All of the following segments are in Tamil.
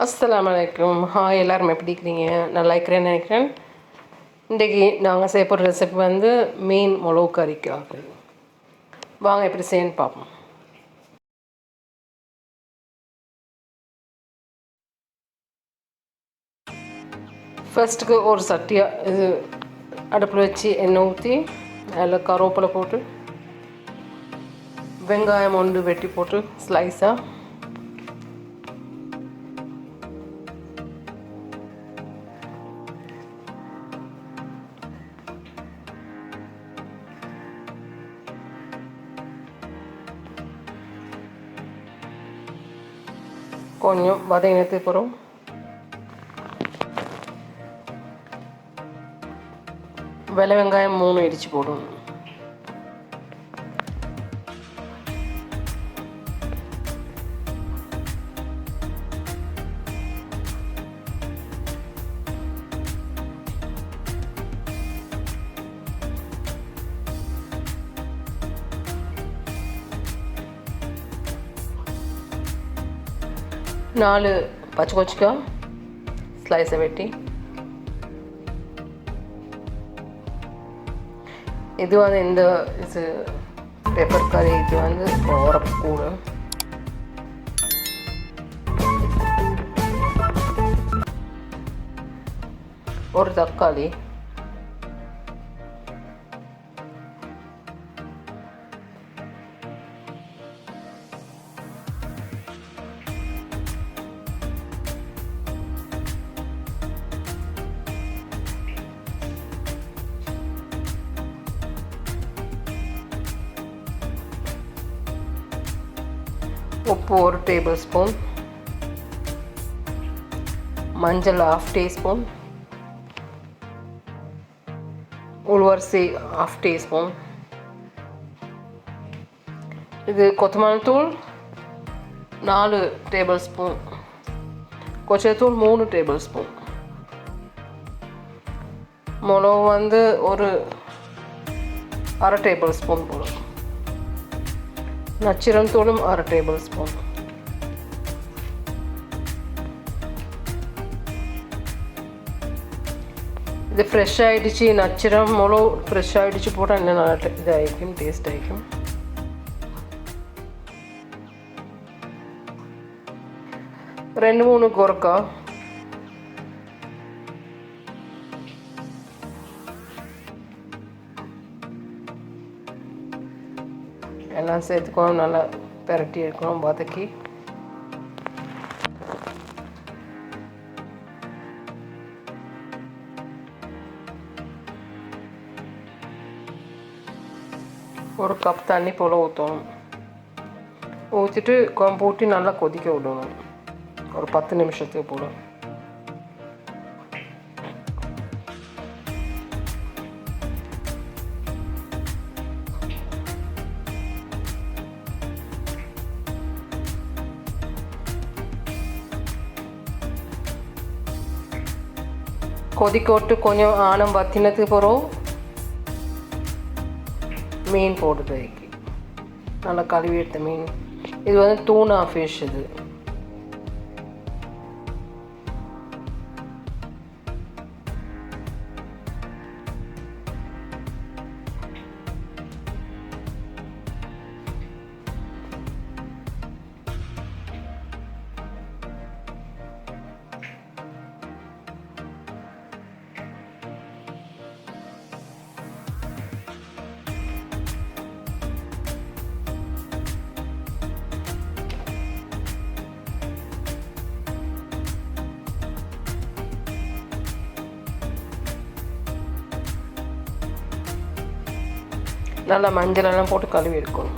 அஸ்ஸலாமு அலைக்கும். ஹாய், எல்லோரும் எப்படி இருக்கிறீங்க? நல்லா இருக்கிறேன்னு நினைக்கிறேன். இன்றைக்கி நாங்கள் செய்ய போகிற ரெசிபி வந்து மீன் மிளகு கறிக்காக. வாங்க எப்படி செய்யணும்னு பார்ப்போம். ஃபர்ஸ்ட்டுக்கு ஒரு சட்டியாக இது அடுப்பில் வச்சு எண்ணெய் ஊற்றி அதில் கருவேப்பிலை போட்டு வெங்காயம் ஒன்று வெட்டி போட்டு ஸ்லைஸாக கொஞ்சம் வதங்கினதுக்கு அப்புறம் வெள்ளை வெங்காயம் 3 இடித்து போடணும். நாலு பச்சை கொச்சிக்காய் ஸ்லைஸை வெட்டி, இது வந்து இந்த இது பெப்பர் கறி இது வந்து உரப்பு கூட, ஒரு தக்காளி, உப்பு 1 டேபிள் ஸ்பூன், மஞ்சள் 1/2 டீஸ்பூன், உளுவரிசி 1/2 டீஸ்பூன், இது கொத்தமல்லி தூள் 4 டேபிள் ஸ்பூன், கொச்சத்தூள் 3 டேபிள் ஸ்பூன், மிளகு வந்து ஒரு 1/2 டேபிள் ஸ்பூன் போடும், நச்சிரம் தூளும் 1/2 டேபிள் ஸ்பூன். இது ஃப்ரெஷ் ஆகிடுச்சு, நச்சிரம் மிளகு ஃப்ரெஷ் ஆகிடுச்சு போட்டால் இன்னும் நல்லா இதாகிக்கும், டேஸ்ட் ஆகிக்கும். ரெண்டு 3 கோரக்காய், எல்லாம் சேர்த்துக்கணும், நல்லா பெரட்டி இருக்கணும், வதக்கி ஒரு கப் தண்ணி போல் ஊற்றணும். ஊற்றிட்டு குழம்பு ஊற்றி நல்லா கொதிக்க விடணும் ஒரு 10 நிமிஷத்துக்கு போல். கொதிக்க விட்டு கொஞ்சம் ஆனம் வத்தினதுக்கு பிறகு மீன் போடுது, நல்லா கழுவி எடுத்த மீன். இது வந்து டூனா ஃபிஷ். இது நல்லா மஞ்சளெல்லாம் போட்டு கழுவி எடுக்கணும்.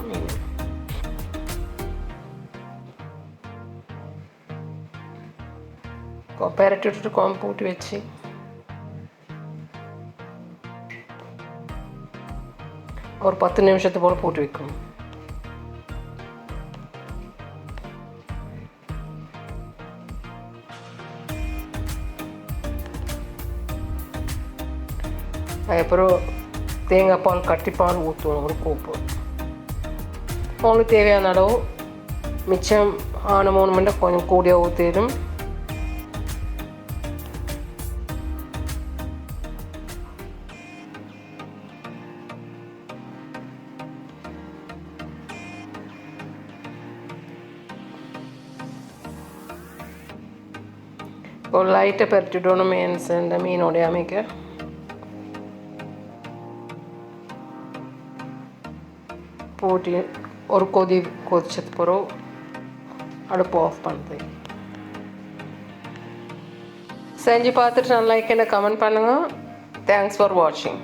பெரட்டி விட்டுட்டு குழம்பு போட்டு வச்சு ஒரு 10 நிமிஷத்து போல் போட்டு வைக்கணும். அதுக்கப்புறம் தேங்காய் பால் கட்டிப்பால் ஊற்றுவோம் ஒரு கோப்பு. உங்களுக்கு தேவையான அளவு மிச்சம் ஆன 3 மணி கொஞ்சம் கூடிய ஊற்றிடும். ஒரு லைட்டை பரட்டிடணும் மீன்ஸ் இந்த மீனோடைய அமைக்க. போட்டு ஒரு கொதிச்சது பிறகு அடுப்பு ஆஃப் பண்ணுறேன். செஞ்சு பார்த்துட்டு நல்லா லைக் என்ன கமெண்ட் பண்ணுங்கள். தேங்க்ஸ் ஃபார் வாட்சிங்.